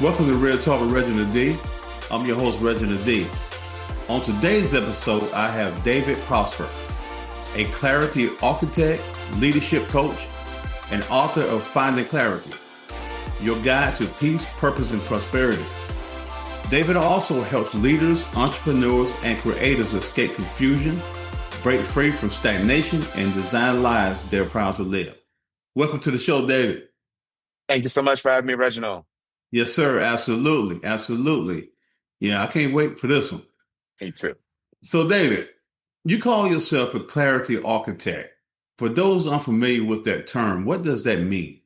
Welcome to Real Talk with Reginald D. I'm your host, Reginald D. On today's episode, I have David Prosper, a clarity architect, leadership coach, and author of Finding Clarity, your guide to peace, purpose, and prosperity. David also helps leaders, entrepreneurs, and creators escape confusion, break free from stagnation, and design lives they're proud to live. Welcome to the show, David. Thank you so much for having me, Reginald. Yes, sir. Absolutely. Absolutely. Yeah, I can't wait for this one. Me too. So, David, you call yourself a clarity architect. For those unfamiliar with that term, what does that mean?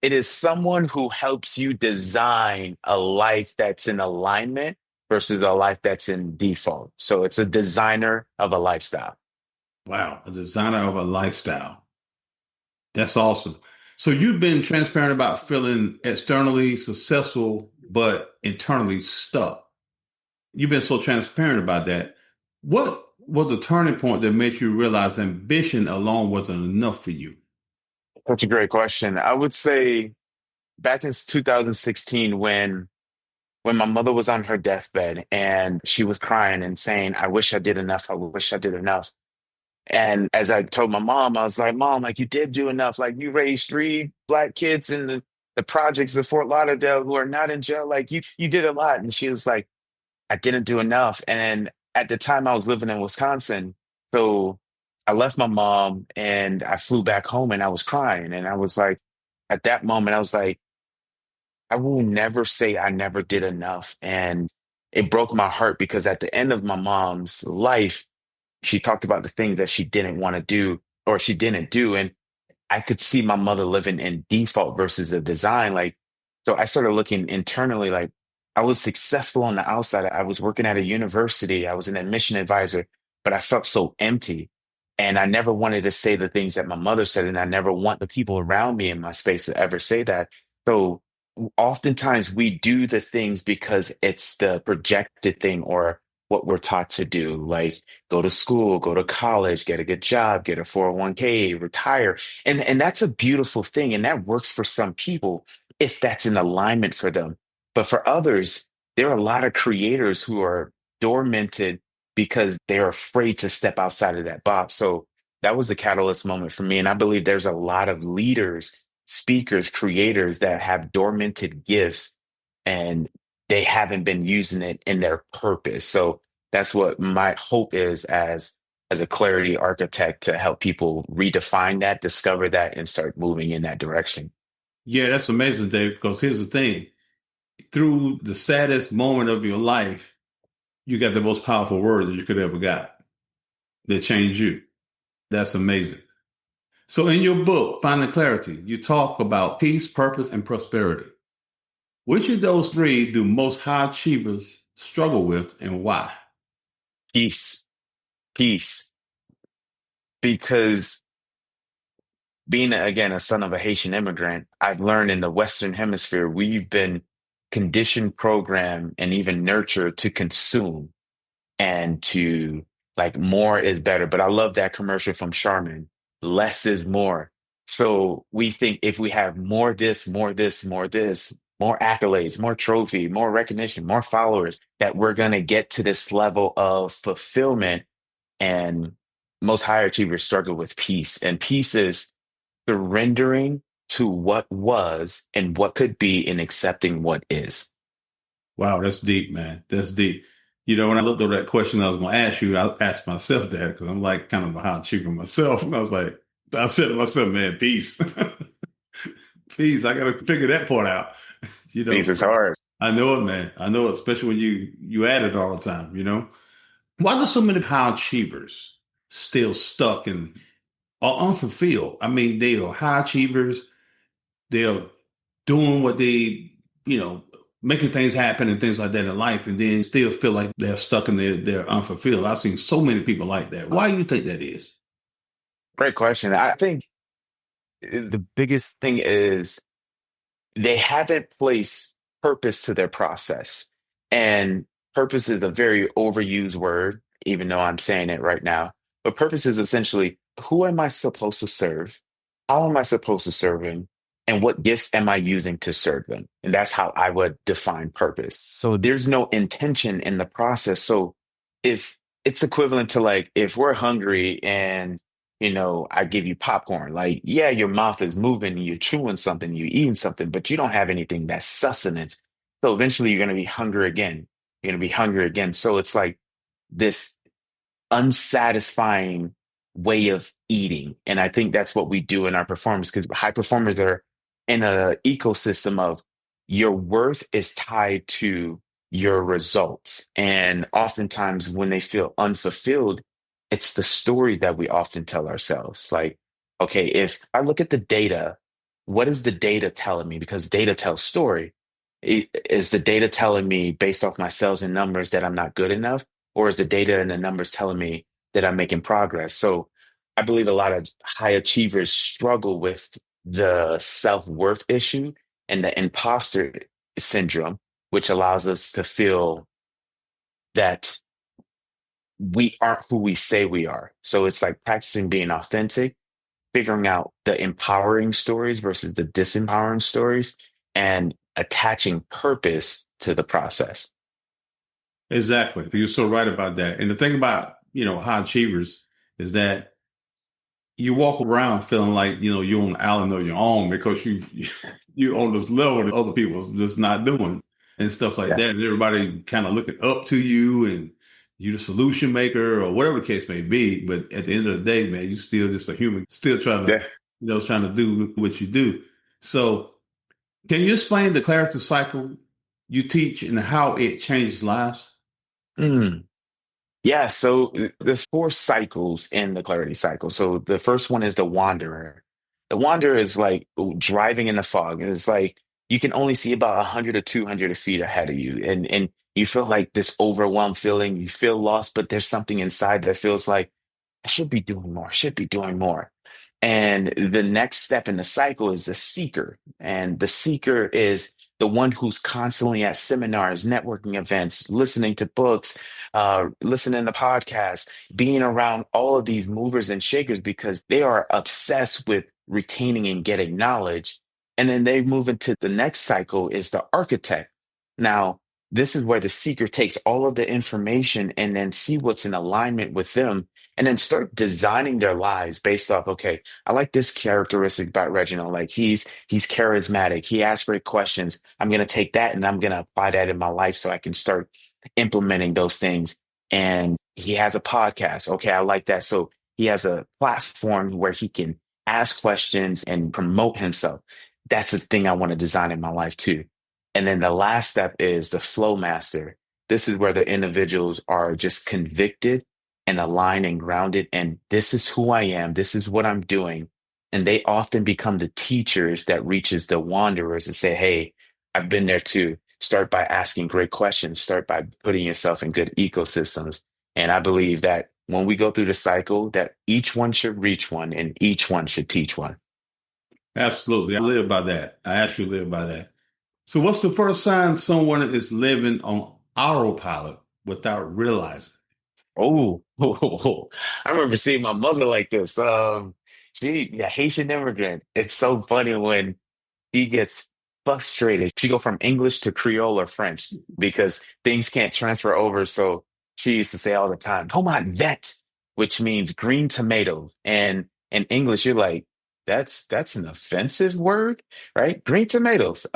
It is someone who helps you design a life that's in alignment versus a life that's in default. So it's a designer of a lifestyle. Wow, a designer of a lifestyle. That's awesome. So, you've been transparent about feeling externally successful, but internally stuck. You've been so transparent about that. What was the turning point that made you realize ambition alone wasn't enough for you? That's a great question. I would say back in 2016 when my mother was on her deathbed and she was crying and saying, I wish I did enough. I wish I did enough. And as I told my mom, I was like, Mom, like you did do enough. Like you raised three black kids in the projects of Fort Lauderdale who are not in jail. Like you did a lot. And she was like, I didn't do enough. And at the time I was living in Wisconsin. So I left my mom and I flew back home and I was crying. And I was like, at that moment, I was like, I will never say I never did enough. And it broke my heart because at the end of my mom's life, she talked about the things that she didn't want to do or she didn't do. And I could see my mother living in default versus a design. Like, so I started looking internally, like I was successful on the outside. I was working at a university. I was an admission advisor, but I felt so empty. And I never wanted to say the things that my mother said. And I never want the people around me in my space to ever say that. So oftentimes we do the things because it's the projected thing or what we're taught to do, like go to school, go to college, get a good job, get a 401k, retire. And that's a beautiful thing. And that works for some people if that's in alignment for them. But for others, there are a lot of creators who are dormanted because they're afraid to step outside of that box. So that was the catalyst moment for me. And I believe there's a lot of leaders, speakers, creators that have dormanted gifts and they haven't been using it in their purpose. So that's what my hope is as a clarity architect to help people redefine that, discover that, and start moving in that direction. Yeah, that's amazing, Dave, because here's the thing. Through the saddest moment of your life, you got the most powerful word that you could ever got that changed you. That's amazing. So in your book, Finding Clarity, you talk about peace, purpose, and prosperity. Which of those three do most high achievers struggle with and why? Peace, peace. Because being, again, a son of a Haitian immigrant, I've learned in the Western Hemisphere, we've been conditioned, programmed, and even nurtured to consume and to like more is better. But I love that commercial from Charmin. Less is more. So we think if we have more this, more this, more this, more accolades, more trophy, more recognition, more followers, that we're going to get to this level of fulfillment. And most high achievers struggle with peace. And peace is surrendering to what was and what could be and accepting what is. Wow, that's deep, man. That's deep. When I looked at that question I was going to ask you, I asked myself that because I'm like kind of a high achiever myself. And I was like, I said to myself, man, peace. Peace. I got to figure that part out. Peace is hard. I know it, man. I know it, especially when you at it all the time. Why do so many high achievers still stuck and are unfulfilled? I mean, they are high achievers. They're doing what you know, making things happen and things like that in life, and then still feel like they're stuck and they're unfulfilled. I've seen so many people like that. Why do you think that is? Great question. I think the biggest thing is they haven't placed purpose to their process. And purpose is a very overused word, even though I'm saying it right now. But purpose is essentially who am I supposed to serve? How am I supposed to serve him? and what gifts am I using to serve them? And that's how I would define purpose. So there's no intention in the process. So if it's equivalent to like if we're hungry and I give you popcorn, like yeah, your mouth is moving, you're chewing something, you're eating something, but you don't have anything that's sustenance. So eventually you're gonna be hungry again. You're gonna be hungry again. So it's like this unsatisfying way of eating. And I think that's what we do in our performance because high performers are in a ecosystem of your worth is tied to your results. And oftentimes when they feel unfulfilled, it's the story that we often tell ourselves. Like, okay, if I look at the data, what is the data telling me? Because data tells story. Is the data telling me based off my sales and numbers that I'm not good enough? Or is the data and the numbers telling me that I'm making progress? So I believe a lot of high achievers struggle with the self-worth issue and the imposter syndrome, which allows us to feel that we aren't who we say we are. So it's like practicing being authentic, figuring out the empowering stories versus the disempowering stories, and attaching purpose to the process. Exactly. You're so right about that. And the thing about, high achievers is that you walk around feeling like, you're on the island of your own because you're on this level that other people just not doing and stuff like Yeah. that. And everybody kind of looking up to you and you're the solution maker or whatever the case may be. But at the end of the day, man, you still just a human, still Yeah. trying to do what you do. So can you explain the clarity cycle you teach and how it changes lives? Mm. Yeah, so there's four cycles in the clarity cycle. So the first one is the wanderer. The wanderer is like driving in the fog. It's like you can only see about 100 or 200 feet ahead of you. And you feel like this overwhelmed feeling. You feel lost, but there's something inside that feels like I should be doing more, should be doing more. And the next step in the cycle is the seeker. And the seeker is the one who's constantly at seminars, networking events, listening to books, listening to podcasts, being around all of these movers and shakers because they are obsessed with retaining and getting knowledge. And then they move into the next cycle is the architect. Now, this is where the seeker takes all of the information and then see what's in alignment with them and then start designing their lives based off, okay, I like this characteristic about Reginald. Like he's charismatic. He asks great questions. I'm gonna take that and I'm gonna apply that in my life so I can start implementing those things. And he has a podcast. Okay, I like that. So he has a platform where he can ask questions and promote himself. That's the thing I want to design in my life too. And then the last step is the flow master. This is where the individuals are just convicted and aligned and grounded. And this is who I am. This is what I'm doing. And they often become the teachers that reaches the wanderers and say, hey, I've been there too. Start by asking great questions. Start by putting yourself in good ecosystems. And I believe that when we go through the cycle, that each one should reach one and each one should teach one. Absolutely. I live by that. I actually live by that. So what's the first sign someone is living on autopilot without realizing? Oh, I remember seeing my mother like this. She, a Haitian immigrant. It's so funny when she gets frustrated. She go from English to Creole or French because things can't transfer over. So she used to say all the time, "Tomate vert," which means green tomatoes. And in English, you're like, that's an offensive word, right? Green tomatoes.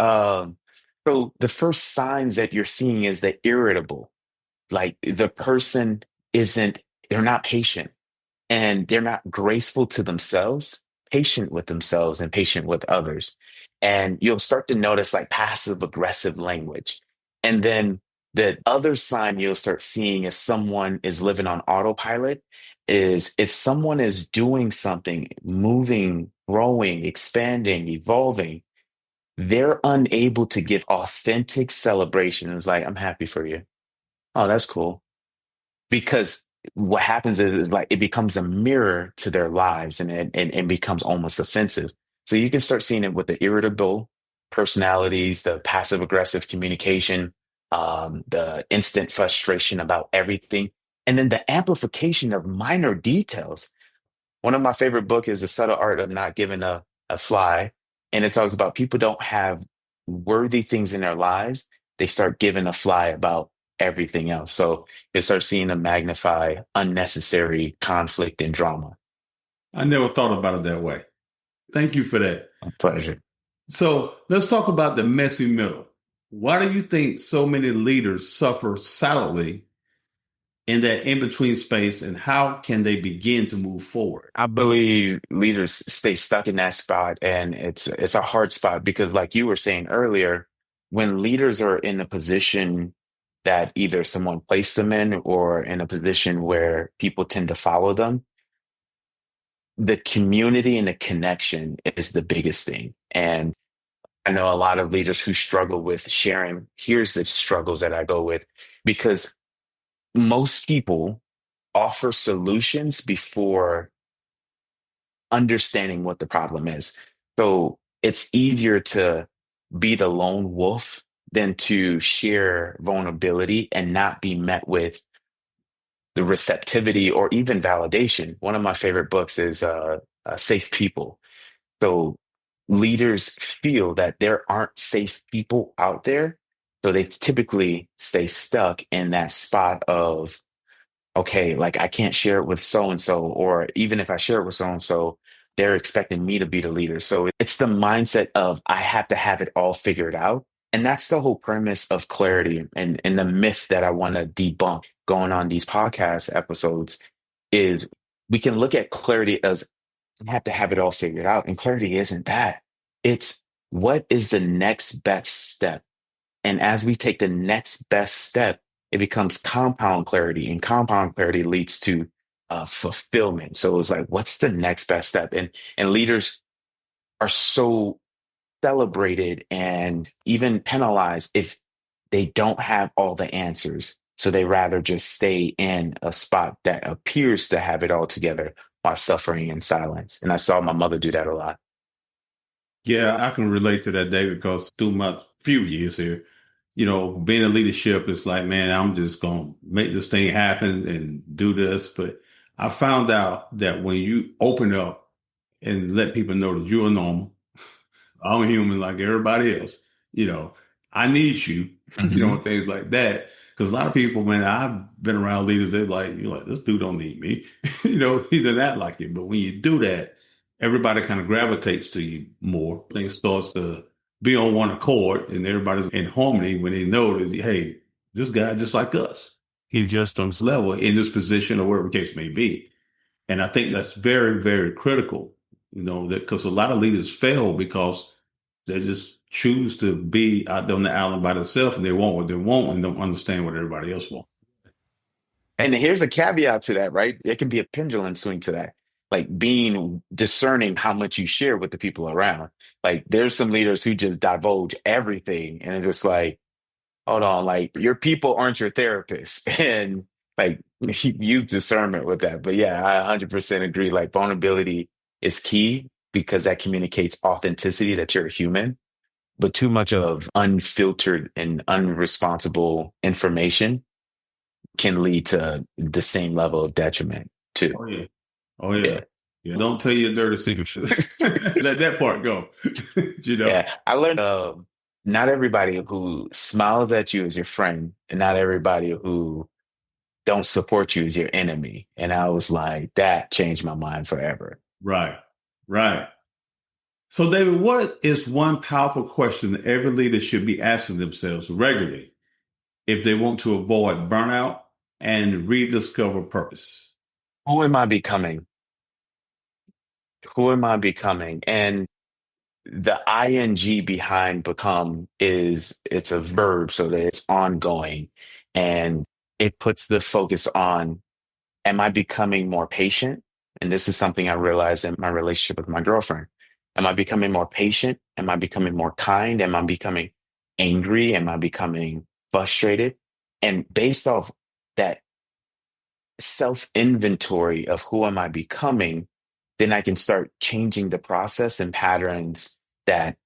So the first signs that you're seeing is the irritable. Like the person isn't, they're not patient and they're not graceful to themselves, patient with themselves and patient with others. And you'll start to notice like passive aggressive language. And then the other sign you'll start seeing if someone is living on autopilot is if someone is doing something, moving, growing, expanding, evolving, they're unable to give authentic celebration. It's like, I'm happy for you. Oh, that's cool because what happens is like it becomes a mirror to their lives and becomes almost offensive. So you can start seeing it with the irritable personalities, the passive aggressive communication, the instant frustration about everything, and then the amplification of minor details. One of my favorite book is The Subtle Art of Not Giving a Fly. And it talks about people don't have worthy things in their lives. They start giving a fly about everything else. So it starts seeing them magnify unnecessary conflict and drama. I never thought about it that way. Thank you for that. A pleasure. So let's talk about the messy middle. Why do you think so many leaders suffer silently in that in between space, and how can they begin to move forward? I believe leaders stay stuck in that spot, and it's a hard spot because, like you were saying earlier, when leaders are in a position that either someone placed them in or in a position where people tend to follow them, the community and the connection is the biggest thing. And I know a lot of leaders who struggle with sharing, here's the struggles that I go with, because most people offer solutions before understanding what the problem is. So it's easier to be the lone wolf than to share vulnerability and not be met with the receptivity or even validation. One of my favorite books is Safe People. So leaders feel that there aren't safe people out there. So they typically stay stuck in that spot of, okay, like I can't share it with so and so, or even if I share it with so and so, they're expecting me to be the leader. So it's the mindset of I have to have it all figured out. And that's the whole premise of clarity and the myth that I want to debunk going on these podcast episodes is we can look at clarity as I have to have it all figured out. And clarity isn't that. It's what is the next best step? And as we take the next best step, it becomes compound clarity, and compound clarity leads to fulfillment. So it's like, what's the next best step? And leaders are so celebrated and even penalized if they don't have all the answers. So they rather just stay in a spot that appears to have it all together while suffering in silence. And I saw my mother do that a lot. Yeah, I can relate to that, David, because through my few years here, being in leadership is like, man, I'm just going to make this thing happen and do this. But I found out that when you open up and let people know that you are normal, I'm human like everybody else. You know, I need you, Hmm. and things like that. Because a lot of people, man, I've been around leaders, they're like, you're like, this dude don't need me. He doesn't act like it. But when you do that, everybody kind of gravitates to you more. Things starts to be on one accord and everybody's in harmony when they know that, hey, this guy just like us. He's just on this level in this position or whatever the case may be. And I think that's very, very critical, that because a lot of leaders fail because they just choose to be out there on the island by themselves and they want what they want and don't understand what everybody else wants. And here's a caveat to that, right? It can be a pendulum swing to that. Like being discerning how much you share with the people around. Like there's some leaders who just divulge everything and it's just like, hold on, like your people aren't your therapists. And like use discernment with that. But yeah, I 100% agree. Like vulnerability is key because that communicates authenticity that you're a human. But too much of unfiltered and unresponsible information can lead to the same level of detriment too. Oh yeah. Oh yeah. Yeah. Yeah. Don't tell your dirty secrets. Let that part go. you know? Yeah. I learned not everybody who smiles at you is your friend, and not everybody who don't support you is your enemy. And I was like, that changed my mind forever. Right. Right. So David, what is one powerful question that every leader should be asking themselves regularly if they want to avoid burnout and rediscover purpose? Who am I becoming? Who am I becoming? And the ing behind become is it's a verb so that it's ongoing and it puts the focus on am I becoming more patient? And this is something I realized in my relationship with my girlfriend. Am I becoming more patient? Am I becoming more kind? Am I becoming angry? Am I becoming frustrated? And based off that self inventory of who am I becoming, then I can start changing the process and patterns that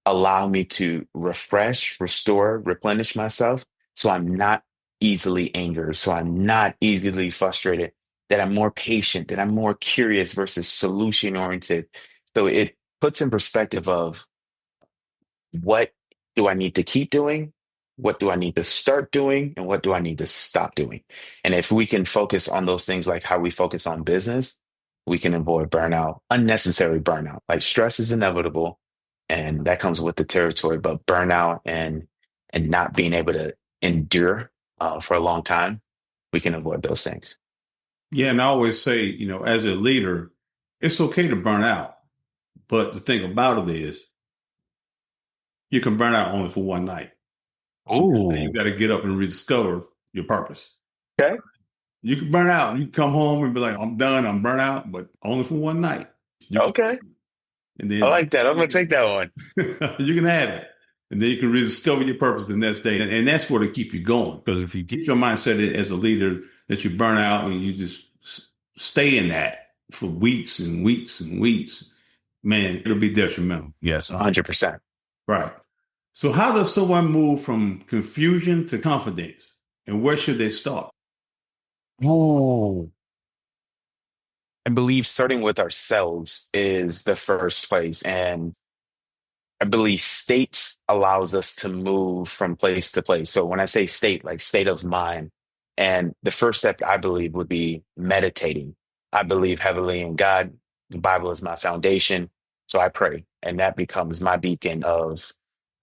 allow me to refresh, restore, replenish myself. So I'm not easily angered. So I'm not easily frustrated, that I'm more patient, that I'm more curious versus solution oriented. So it puts in perspective of what do I need to keep doing? What do I need to start doing? And what do I need to stop doing? And if we can focus on those things like how we focus on business, we can avoid burnout, unnecessary burnout. Like stress is inevitable and that comes with the territory, but burnout and not being able to endure for a long time, we can avoid those things. Yeah, and I always say, as a leader, it's okay to burn out. But the thing about it is, you can burn out only for one night. You Ooh, got to get up and rediscover your purpose. okay. You can burn out. You can come home and be like, I'm done. I'm burnt out, but only for one night. You can, Okay. and I then like that. I'm gonna take that one. you can have it. And then you can rediscover your purpose the next day. And that's what will keep you going. Because if you get your mindset as a leader that you burn out and you just stay in that for weeks and weeks and weeks, man, it'll be detrimental. Yes. 100%. Right. So how does someone move from confusion to confidence? And where should they start? Ooh. I believe starting with ourselves is the first place. And I believe states allows us to move from place to place. So when I say state, like state of mind, and the first step I believe would be meditating. I believe heavily in God. The Bible is my foundation. So I pray, and that becomes my beacon of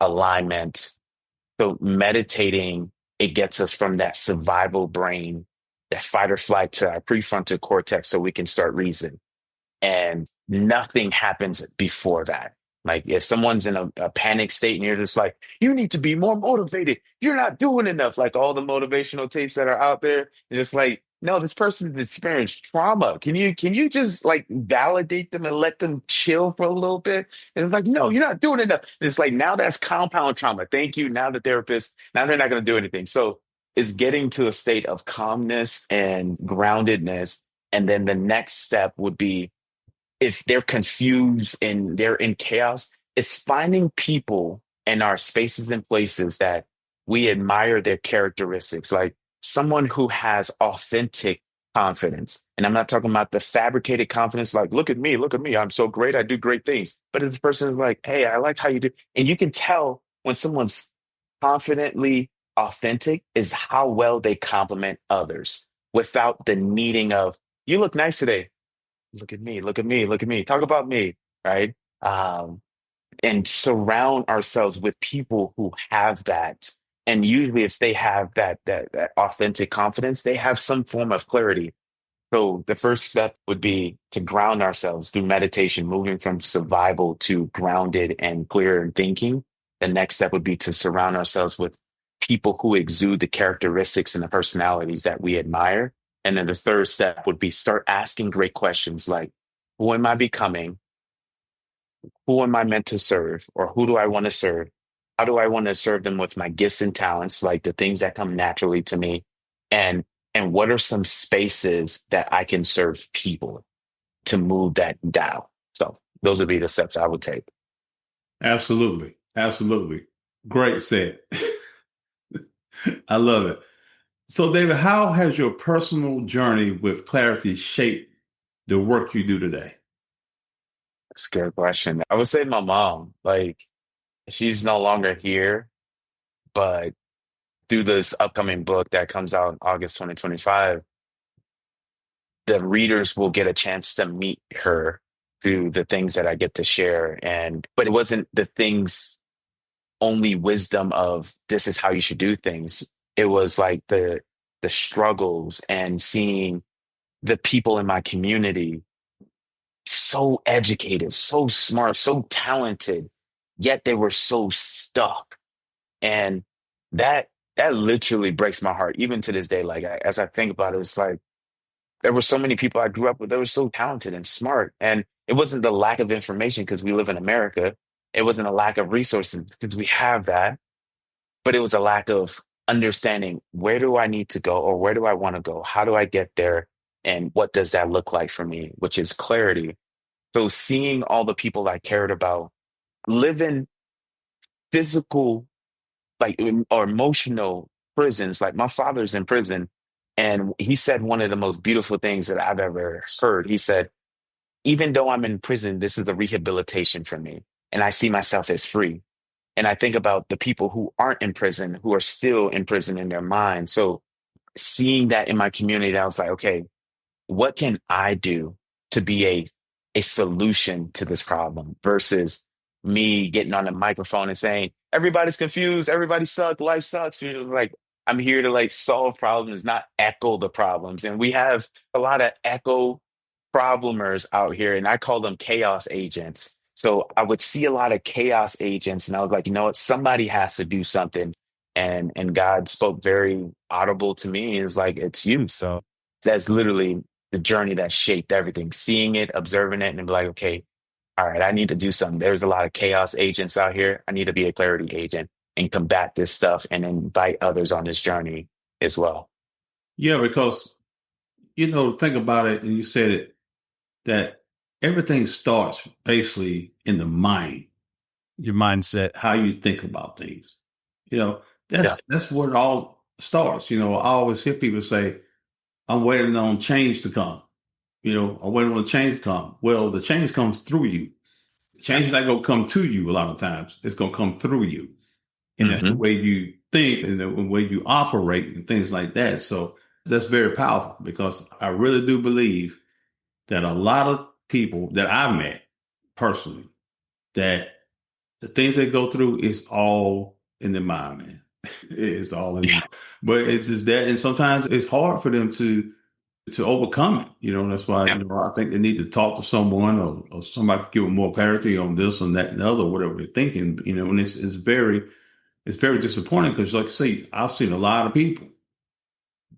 alignment. So meditating, it gets us from that survival brain, that fight or flight to our prefrontal cortex so we can start reasoning and nothing happens before that. Like if someone's in a panic state and you're just like, you need to be more motivated. You're not doing enough. Like all the motivational tapes that are out there, you're just like, no, this person has experienced trauma. Can you just like validate them and let them chill for a little bit? And it's like, no, you're not doing enough. And it's like now that's compound trauma. Thank you. Now the therapist, now they're not going to do anything. So it's getting to a state of calmness and groundedness. And then the next step would be if they're confused and they're in chaos, it's finding people in our spaces and places that we admire their characteristics, like someone who has authentic confidence. And I'm not talking about the fabricated confidence, like, look at me, I'm so great, I do great things. But if the person is like, hey, I like how you do, and you can tell when someone's confidently authentic is how well they compliment others without the needing of, you look nice today, look at me, look at me, look at me, talk about me, right? Um, and surround ourselves with people who have that. And usually, if they have that authentic confidence, they have some form of clarity. So the first step would be to ground ourselves through meditation, moving from survival to grounded and clear in thinking. The next step would be to surround ourselves with people who exude the characteristics and the personalities that we admire. And then the third step would be start asking great questions like, who am I becoming? Who am I meant to serve? Or who do I want to serve? How do I want to serve them with my gifts and talents, like the things that come naturally to me? And and what are some spaces that I can serve people to move that dial? So those would be the steps I would take. Absolutely. Absolutely. Great set. I love it. So, David, how has your personal journey with clarity shaped the work you do today? That's a good question. I would say my mom, like she's no longer here, but through this upcoming book that comes out in August 2025, the readers will get a chance to meet her through the things that I get to share. And but it wasn't the things only wisdom of this is how you should do things. It was like the struggles and seeing the people in my community so educated, so smart, so talented, yet they were so stuck. And that literally breaks my heart, even to this day. Like as I think about it, it's like there were so many people I grew up with that were so talented and smart. And it wasn't the lack of information because we live in America. It wasn't a lack of resources because we have that, but it was a lack of understanding where do I need to go or where do I want to go? How do I get there? And what does that look like for me? Which is clarity. So seeing all the people I cared about live in physical, or emotional prisons, like my father's in prison. And he said one of the most beautiful things that I've ever heard. He said, even though I'm in prison, this is a rehabilitation for me. And I see myself as free. And I think about the people who aren't in prison, who are still in prison in their mind. So seeing that in my community, I was like, okay, what can I do to be a solution to this problem versus me getting on the microphone and saying, everybody's confused, everybody sucks, life sucks. Like I'm here to like solve problems, not echo the problems. And we have a lot of echo problemers out here, and I call them chaos agents. So I would see a lot of chaos agents, and I was like, you know what, somebody has to do something. And God spoke very audible to me. Is like, it's you. So that's literally the journey that shaped everything, seeing it, observing it, and be like, okay, all right, I need to do something. There's a lot of chaos agents out here. I need to be a clarity agent and combat this stuff and invite others on this journey as well. Yeah, because think about it, and you said it that everything starts basically in the mind, your mindset, how you think about things. You know, Yeah. that's where it all starts. I always hear people say, "I'm waiting on change to come." I'm waiting on the change to come. Well, the change comes through you. Yeah. Change is not going to come to you a lot of times. It's going to come through you. And that's the Hmm. way you think and the way you operate and things like that. So that's very powerful because I really do believe that a lot of people that I met personally, that the things they go through is all in the mind, man. It's all in the Yeah. mind. But it's just that, and sometimes it's hard for them to overcome it. And that's why, Yeah. I think they need to talk to someone or somebody give them more clarity on this and that and the other, whatever they're thinking, and it's very disappointing because, like I say, I've seen a lot of people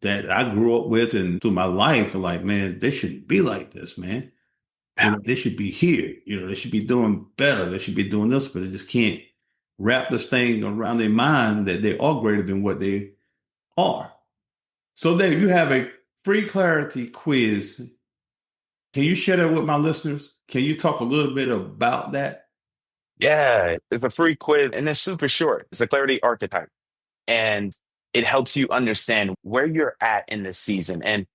that I grew up with and through my life are like, man, they shouldn't be like this, man. Yeah. They should be here. They should be doing better. They should be doing this, but they just can't wrap this thing around their mind that they are greater than what they are. So, Dave, you have a free clarity quiz. Can you share that with my listeners? Can you talk a little bit about that? Yeah. It's a free quiz and it's super short. It's a clarity archetype, and it helps you understand where you're at in this season. And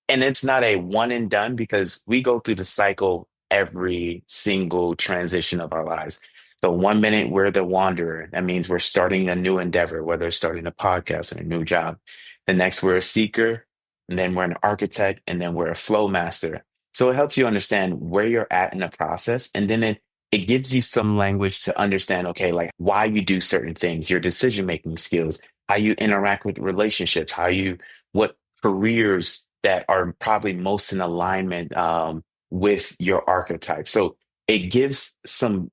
it's not a one and done because we go through the cycle every single transition of our lives. So 1 minute we're the wanderer. That means we're starting a new endeavor, whether it's starting a podcast and a new job. The next we're a seeker, and then we're an architect, and then we're a flow master. So it helps you understand where you're at in the process. And then it gives you some language to understand, okay, like why you do certain things, your decision making skills, how you interact with relationships, what careers that are probably most in alignment with your archetype. So it gives some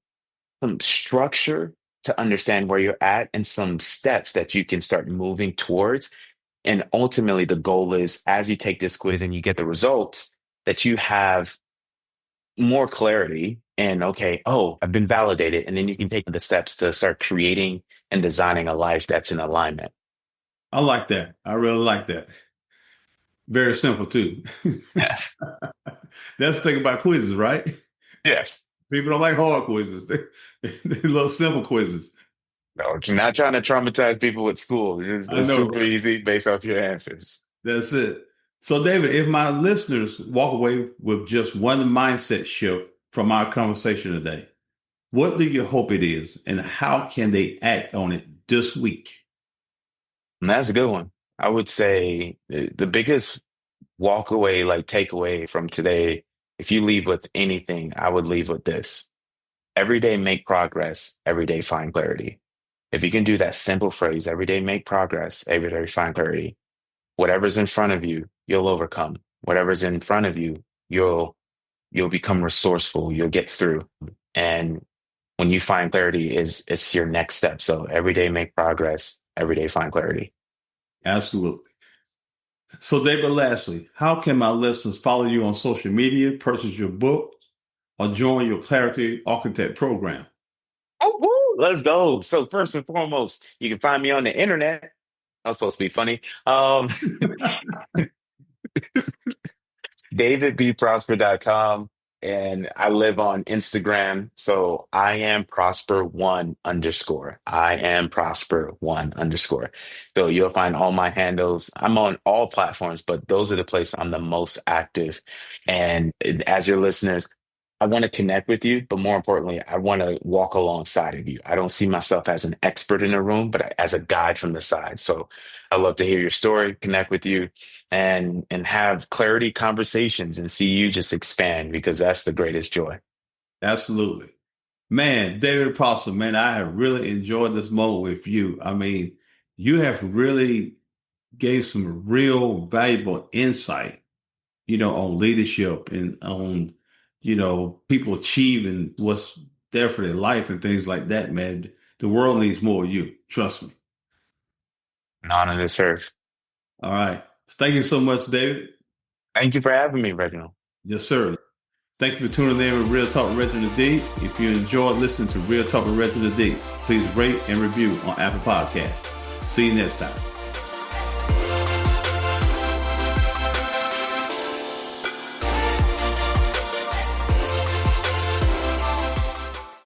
structure to understand where you're at and some steps that you can start moving towards. And ultimately, the goal is as you take this quiz and you get the results, that you have more clarity and, okay, oh, I've been validated. And then you can take the steps to start creating and designing a life that's in alignment. I like that. I really like that. Very simple, too. Yes. That's the thing about quizzes, right? Yes. People don't like hard quizzes. They love simple quizzes. No, you're not trying to traumatize people with school. I It's know, super right? easy based off your answers. That's it. So, David, if my listeners walk away with just one mindset shift from our conversation today, what do you hope it is, and how can they act on it this week? And that's a good one. I would say the biggest walk away, like takeaway from today, if you leave with anything, I would leave with this. Every day make progress, every day find clarity. If you can do that simple phrase, every day make progress, every day find clarity. Whatever's in front of you, you'll overcome. Whatever's in front of you, you'll become resourceful, you'll get through. And when you find clarity is it's your next step. So every day make progress, every day find clarity. Absolutely. So, David, lastly, how can my listeners follow you on social media, purchase your book, or join your Clarity Architect program? Oh, woo, let's go. So first and foremost, you can find me on the internet. I was supposed to be funny. davidbprosper.com, and I live on Instagram. So I am prosper one underscore. I am prosper one underscore. So you'll find all my handles. I'm on all platforms, but those are the places I'm the most active. And as your listeners, I want to connect with you, but more importantly, I want to walk alongside of you. I don't see myself as an expert in a room, but as a guide from the side. So I love to hear your story, connect with you, and have clarity conversations and see you just expand because that's the greatest joy. Absolutely. Man, David Prosser, man, I have really enjoyed this moment with you. I mean, you have really gave some real valuable insight, on leadership and on, people achieving what's there for their life and things like that, man. The world needs more of you. Trust me. An honor to serve. All right. Thank you so much, David. Thank you for having me, Reginald. Yes, sir. Thank you for tuning in with Real Talk with Reginald D. If you enjoyed listening to Real Talk with Reginald D, please rate and review on Apple Podcasts. See you next time.